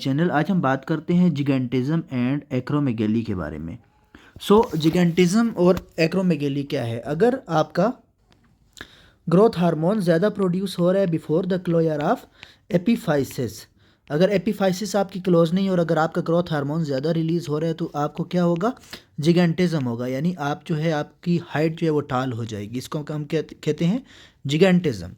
Channel आज हम बात करते हैं जिगेंटिज्म एंड एक्रोमेगेली के बारे में। जिगेंटिज्म और एक्रोमेगेली क्या है? अगर आपका ग्रोथ हार्मोन ज़्यादा प्रोड्यूस हो रहा है before the closure of epiphysis, अगर एपीफाइसिस आपकी क्लोज नहीं और अगर आपका ग्रोथ हार्मोन ज़्यादा रिलीज़ हो रहा है तो आपको क्या होगा? जिगेंटिज्म होगा, यानी आप जो है आपकी हाइट जो है वो टाल हो जाएगी। इसको हम कहते हैं जिगेंटिज्म।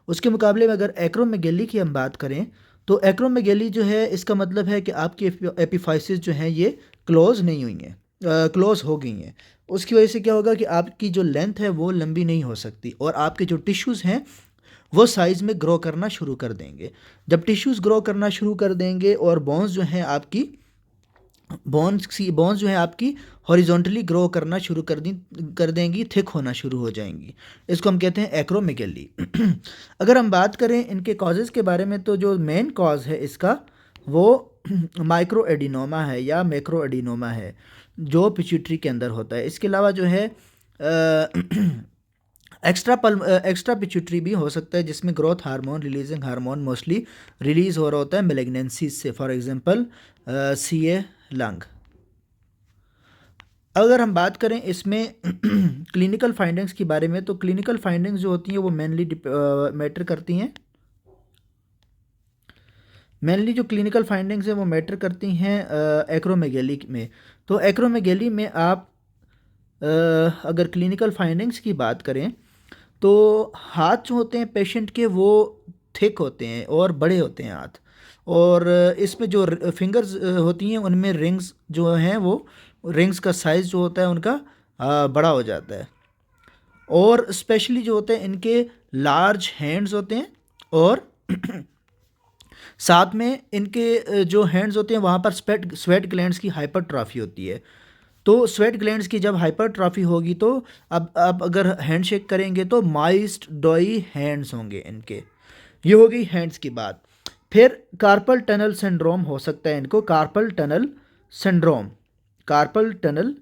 उसके मुकाबले में अगर एक्रोमेगेली की हम बात करें तो एक्रोमेगेली जो है इसका मतलब है कि आपकी एपिफाइसिस जो हैं ये क्लोज नहीं हुई हैं, क्लोज हो गई हैं। उसकी वजह से क्या होगा कि आपकी जो लेंथ है वो लंबी नहीं हो सकती और आपके जो टिश्यूज़ हैं वो साइज़ में ग्रो करना शुरू कर देंगे। जब टिश्यूज़ ग्रो करना शुरू कर देंगे और बोन्स जो हैं आपकी बोन्स जो है आपकी हॉरिजॉन्टली ग्रो करना शुरू कर देंगी, थिक होना शुरू हो जाएंगी। इसको हम कहते हैं एक्रोमेगेली। अगर हम बात करें इनके कॉजेज़ के बारे में तो जो मेन कॉज है इसका वो माइक्रो एडिनोमा है या मैक्रो एडिनोमा है जो पिट्यूटरी के अंदर होता है। इसके अलावा जो है एक्स्ट्रा पिट्यूटरी भी हो सकता है जिसमें growth hormone releasing hormone mostly release हो रहा होता है मेलिग्नेंसीज से, फॉर एग्जांपल सीए लंग। अगर हम बात करें इसमें क्लिनिकल फाइंडिंग्स के बारे में तो क्लिनिकल फाइंडिंग्स जो होती हैं वो मेनली मैटर करती हैं। मेनली जो क्लिनिकल फाइंडिंग्स हैं वो मैटर करती हैं एक्रोमेगेली में। तो एक्रोमेगेली में आप अगर क्लिनिकल फाइंडिंग्स की बात करें तो हाथ जो होते हैं पेशेंट के वो थिक होते हैं और बड़े होते हैं हाथ, और इसमें जो फिंगर्स होती हैं उनमें रिंग्स जो हैं वो रिंग्स का साइज़ जो होता है उनका बड़ा हो जाता है, और स्पेशली जो होते हैं इनके लार्ज हैंड्स होते हैं और साथ में इनके जो हैंड्स होते हैं वहाँ पर स्वेट ग्लैंड्स की हाइपरट्रॉफी होती है। तो स्वेट ग्लैंड्स की जब हाइपरट्रॉफी होगी तो अब अगर हैंड शेक करेंगे तो मॉइस्ट डॉई हैंड्स होंगे इनके। ये हो गई हैंड्स की बात। फिर कार्पल टनल सिंड्रोम हो सकता है इनको, carpal tunnel syndrome. Carpal tunnel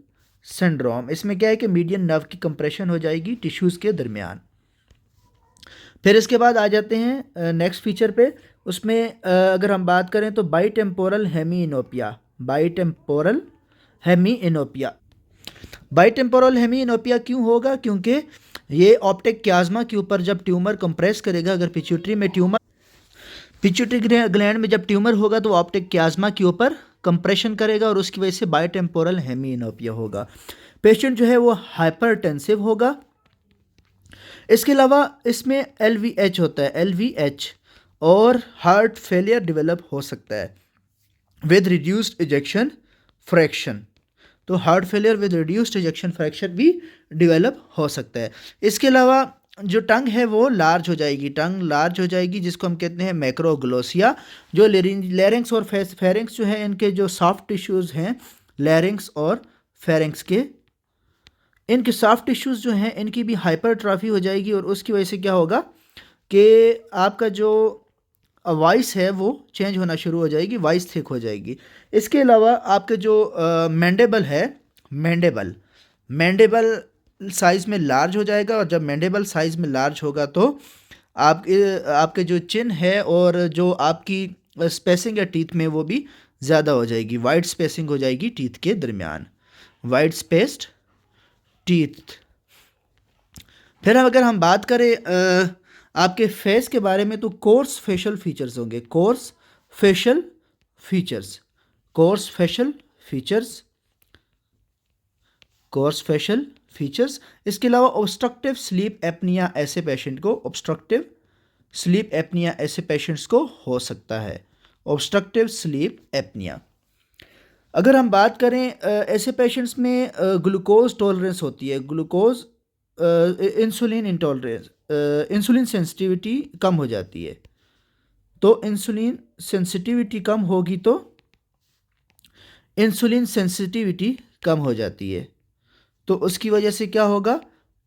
syndrome इसमें क्या है कि मीडियन नर्व की कंप्रेशन हो जाएगी टिश्यूज़ के दरमियान। फिर इसके बाद आ जाते हैं नेक्स्ट फीचर पे। उसमें अगर हम बात करें तो बाईटेम्पोरल हेमीइनोपिया, बाईटेम्पोरल हेमीइनोपिया। बाईटेम्पोरल हेमीइनोपिया क्यों होगा? क्योंकि ये ऑप्टिक क्याज्मा के ऊपर जब ट्यूमर कंप्रेस करेगा, अगर पिट्यूटरी ग्लैंड में जब ट्यूमर होगा तो ऑप्टिक क्याज्मा के ऊपर कंप्रेशन करेगा और उसकी वजह से बाईटेम्पोरल हेमीइनोपिया होगा। पेशेंट जो है वो हाइपरटेंसिव होगा। इसके अलावा इसमें LVH होता है, LVH, और हार्ट फेलियर डेवलप हो सकता है विद रिड्यूस्ड इजेक्शन फ्रैक्शन। तो heart failure with reduced ejection fraction भी डेवलप हो सकता है। इसके अलावा जो टंग है वो लार्ज हो जाएगी, टंग लार्ज हो जाएगी जिसको हम कहते हैं मैक्रोग्लोसिया। जो लेरिंग्स और फेरिंग्स जो है इनके जो सॉफ्ट टिश्यूज़ हैं लेरिंग्स और फेरिंग्स के, इनके सॉफ्ट टिश्यूज़ जो हैं इनकी भी हाइपरट्रॉफी हो जाएगी और उसकी वजह से क्या होगा कि आपका जो वॉइस है वो चेंज होना शुरू हो जाएगी, वॉइस थिक हो जाएगी। इसके अलावा आपके जो मैंडेबल है, मैंडेबल साइज़ में लार्ज हो जाएगा, और जब मैंडेबल साइज़ में लार्ज होगा तो आपके जो चिन है और जो आपकी स्पेसिंग है टीथ में वो भी ज़्यादा हो जाएगी, वाइड स्पेसिंग हो जाएगी टीथ के दरमियान, वाइड स्पेस्ड टीथ। फिर अगर हम बात करें आपके फेस के बारे में तो कोर्स फेशियल फीचर्स होंगे, course facial features, course facial features, course facial features. इसके अलावा ऑब्स्ट्रक्टिव स्लीप एपनिया ऐसे पेशेंट को, ऑब्स्ट्रक्टिव स्लीप एपनिया ऐसे पेशेंट्स को हो सकता है, ऑब्स्ट्रक्टिव स्लीप एपनिया। अगर हम बात करें ऐसे पेशेंट्स में ग्लूकोज टॉलरेंस होती है, glucose insulin intolerance, insulin sensitivity कम हो जाती है। तो इंसुलिन सेंसिटिविटी कम होगी तो इंसुलिन सेंसिटिविटी कम हो जाती है, तो उसकी वजह से क्या होगा,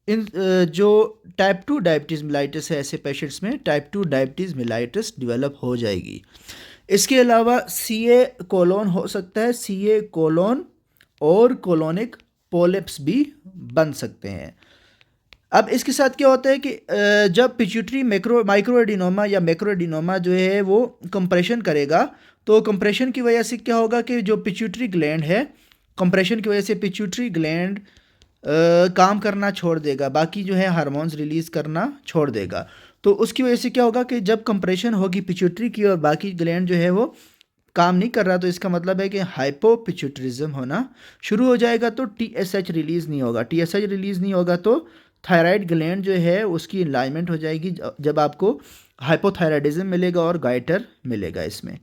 इन जो टाइप 2 डायबिटीज़ मिलाइटिस है ऐसे पेशेंट्स में टाइप 2 डायबिटीज़ मिलाइटिस डेवलप हो जाएगी। इसके अलावा CA कोलोन हो सकता है, CA कोलोन और कोलोनिक पोलिप्स भी बन सकते हैं। अब इसके साथ क्या होता है कि जब पिट्यूटरी माइक्रो एडिनोमा या मैक्रो एडिनोमा जो है वो कंप्रेशन करेगा तो कंप्रेशन की वजह से क्या होगा कि जो पिट्यूटरी ग्लैंड है, कंप्रेशन की वजह से पिट्यूटरी ग्लैंड काम करना छोड़ देगा, बाकी जो है हार्मोन्स रिलीज़ करना छोड़ देगा। तो उसकी वजह से क्या होगा कि जब कंप्रेशन होगी पिट्यूटरी की और बाकी ग्लैंड जो है वो काम नहीं कर रहा, तो इसका मतलब है कि हाइपोपिट्यूटरिज्म होना शुरू हो जाएगा। तो टीएसएच रिलीज़ नहीं होगा, टीएसएच रिलीज़ नहीं होगा तो थायराइड ग्लैंड जो है उसकी अलाइनमेंट हो जाएगी, जब आपको हाइपोथायराइडिज्म मिलेगा और गाइटर मिलेगा इसमें।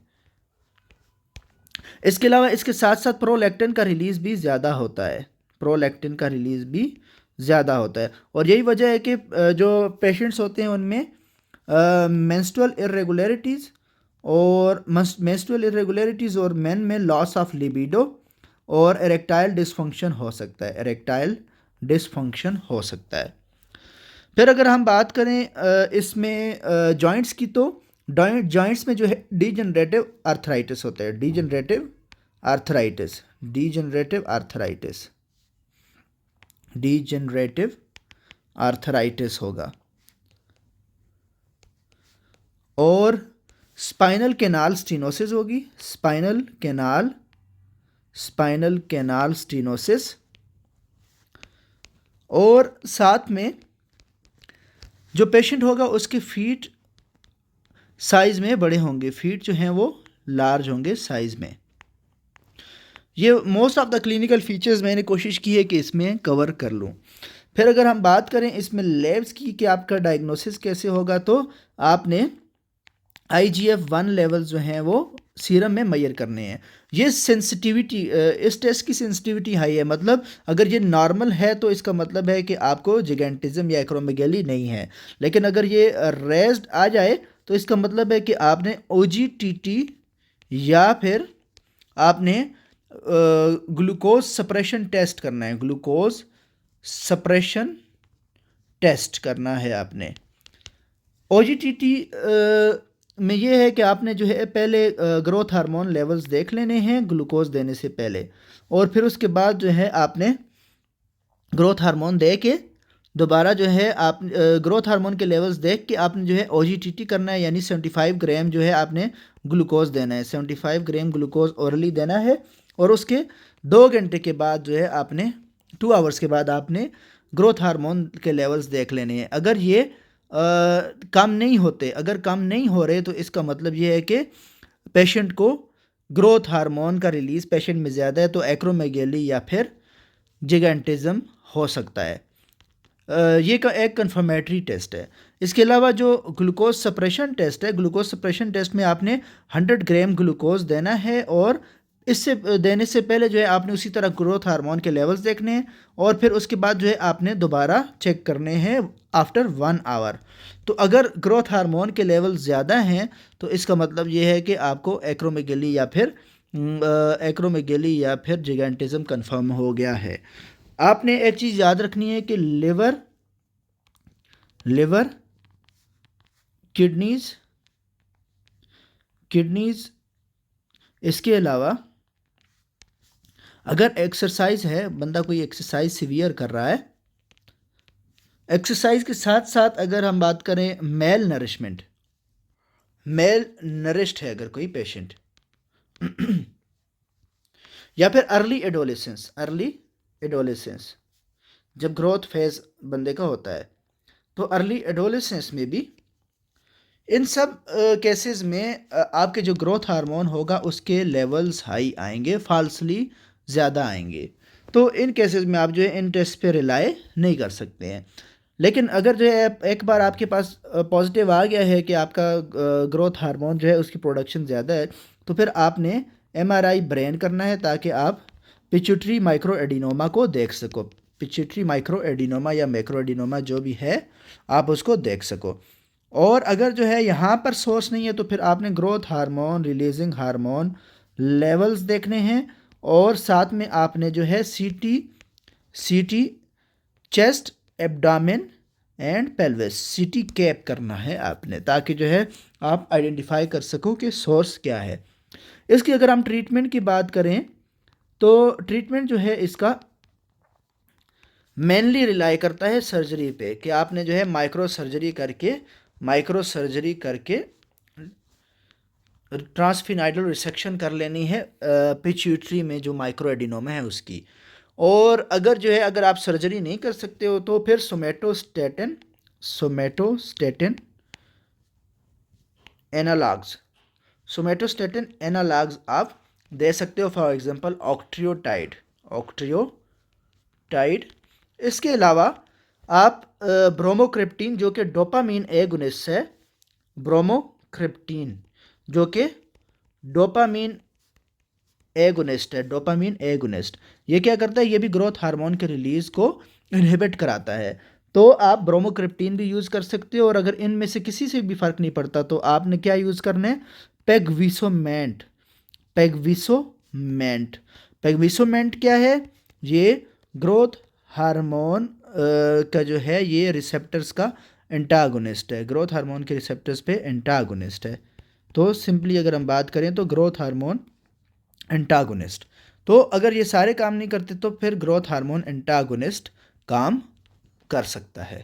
इसके अलावा इसके साथ साथ प्रोलैक्टिन का रिलीज़ भी ज़्यादा होता है, प्रोलैक्टिन का रिलीज़ भी ज़्यादा होता है। और यही वजह है कि जो पेशेंट्स होते हैं उनमें मेंस्ट्रुअल इरेगुलरिटीज़ और मेन में लॉस ऑफ लिबिडो और एरेक्टाइल डिसफंक्शन हो सकता है, एरेक्टाइल डिसफंक्शन हो सकता है। फिर अगर हम बात करें इसमें जॉइंट्स की, तो जॉइंट्स में जो है डीजनरेटिव आर्थराइटिस होता है, degenerative arthritis, degenerative arthritis, degenerative arthritis होगा। और स्पाइनल कैनाल स्टीनोसिस होगी, स्पाइनल कैनाल स्टीनोसिस। और साथ में जो पेशेंट होगा उसके फीट साइज़ में बड़े होंगे, फीट जो हैं वो लार्ज होंगे साइज़ में। ये most of the clinical features मैंने कोशिश की है कि इसमें कवर कर लूँ। फिर अगर हम बात करें इसमें लेब्स की कि आपका डायग्नोसिस कैसे होगा, तो आपने IGF-1 लेवल्स जो हैं वो सीरम में मेजर करने हैं। ये सेंसिटिविटी, इस टेस्ट की सेंसिटिविटी हाई है, मतलब अगर ये नॉर्मल है तो इसका मतलब है कि आपको जिगेंटिज्म या एक्रोमेगेली नहीं है। लेकिन अगर ये रेज्ड आ जाए तो इसका मतलब है कि आपने OGTT या फिर आपने ग्लूकोज सप्रेशन टेस्ट करना है, ग्लूकोज सप्रेशन टेस्ट करना है आपने। OGTT में ये है कि आपने जो है पहले ग्रोथ हार्मोन लेवल्स देख लेने हैं ग्लूकोज देने से पहले, और फिर उसके बाद जो है आपने ग्रोथ हार्मोन दे के दोबारा जो है आप ग्रोथ हार्मोन के लेवल्स देख के आपने जो है OGTT करना है, यानी 75 ग्राम जो है आपने ग्लूकोज देना है, 75 ग्राम ग्लूकोज ओरली देना है। और उसके 2 घंटे के बाद जो है आपने 2 आवर्स के बाद आपने ग्रोथ हार्मोन के लेवल्स देख लेने हैं। अगर ये कम नहीं होते, अगर कम नहीं हो रहे, तो इसका मतलब ये है कि पेशेंट को ग्रोथ हार्मोन का रिलीज़ पेशेंट में ज़्यादा है, तो एक्रोमेगेली या फिर जिगेंटिज्म हो सकता है। ये का एक कन्फर्मेटरी टेस्ट है। इसके अलावा जो ग्लूकोज सप्रेशन टेस्ट है, ग्लूकोज सप्रेशन टेस्ट में आपने 100 ग्राम ग्लूकोज देना है, और इससे देने से पहले जो है आपने उसी तरह ग्रोथ हार्मोन के लेवल्स देखने हैं, और फिर उसके बाद जो है आपने दोबारा चेक करने हैं आफ्टर 1 आवर। तो अगर ग्रोथ हार्मोन के लेवल ज़्यादा हैं तो इसका मतलब ये है कि आपको एक्रोमेगेली या फिर जिगेंटिज्म कन्फर्म हो गया है। आपने एक चीज़ याद रखनी है कि लिवर किडनीज, इसके अलावा अगर एक्सरसाइज है, बंदा कोई एक्सरसाइज सीवियर कर रहा है, एक्सरसाइज के साथ साथ अगर हम बात करें मेल नरिश्ड है अगर कोई पेशेंट या फिर अर्ली एडोलेसेंस, जब ग्रोथ फेज बंदे का होता है, तो अर्ली एडोलेसेंस में भी इन सब केसेस में आपके जो ग्रोथ हार्मोन होगा उसके लेवल्स हाई आएंगे, फाल्सली ज़्यादा आएंगे। तो इन केसेस में आप जो है इन टेस्ट पे रिलाई नहीं कर सकते हैं। लेकिन अगर जो है एक बार आपके पास पॉजिटिव आ गया है कि आपका ग्रोथ हार्मोन जो है उसकी प्रोडक्शन ज़्यादा है, तो फिर आपने MRI ब्रेन करना है ताकि आप पिट्यूटरी माइक्रो एडिनोमा को देख सको, पिट्यूटरी माइक्रो एडिनोमा या मैक्रो एडिनोमा जो भी है आप उसको देख सको। और अगर जो है यहाँ पर सोर्स नहीं है तो फिर आपने growth hormone, releasing hormone levels देखने हैं, और साथ में आपने जो है सीटी चेस्ट, एब्डामेन एंड पेल्विस, सीटी कैप करना है आपने, ताकि जो है आप आइडेंटिफाई कर सको कि सोर्स क्या है। इसकी अगर हम ट्रीटमेंट की बात करें तो ट्रीटमेंट जो है इसका मेनली रिलाई करता है सर्जरी पे, कि आपने जो है माइक्रो सर्जरी करके ट्रांसफिनाइडल रिसेक्शन कर लेनी है पिट्यूटरी में जो माइक्रो एडिनोमा है उसकी। और अगर जो है अगर आप सर्जरी नहीं कर सकते हो तो फिर सोमेटोस्टेटिन एनालॉग्स आप दे सकते हो, फॉर एग्जांपल ऑक्ट्रियोटाइड। इसके अलावा आप ब्रोमोक्रिप्टीन जो कि डोपामीन एगोनिस्ट है, ब्रोमोक्रिप्टीन जो कि डोपामीन एगोनिस्ट, ये क्या करता है, ये भी ग्रोथ हार्मोन के रिलीज को इनहिबिट कराता है। तो आप ब्रोमोक्रिप्टीन भी यूज़ कर सकते हो, और अगर इनमें से किसी से भी फ़र्क नहीं पड़ता तो आपने क्या यूज़ करना है, पेगविसोमेंट। पेगविसोमेंट क्या है, ये ग्रोथ हार्मोन का जो है ये रिसेप्टर्स का एंटागोनिस्ट है, ग्रोथ हार्मोन के रिसेप्टर्स पे एंटागोनिस्ट है। तो सिंपली अगर हम बात करें तो ग्रोथ हार्मोन एंटागोनिस्ट। तो अगर ये सारे काम नहीं करते तो फिर ग्रोथ हार्मोन एंटागोनिस्ट काम कर सकता है।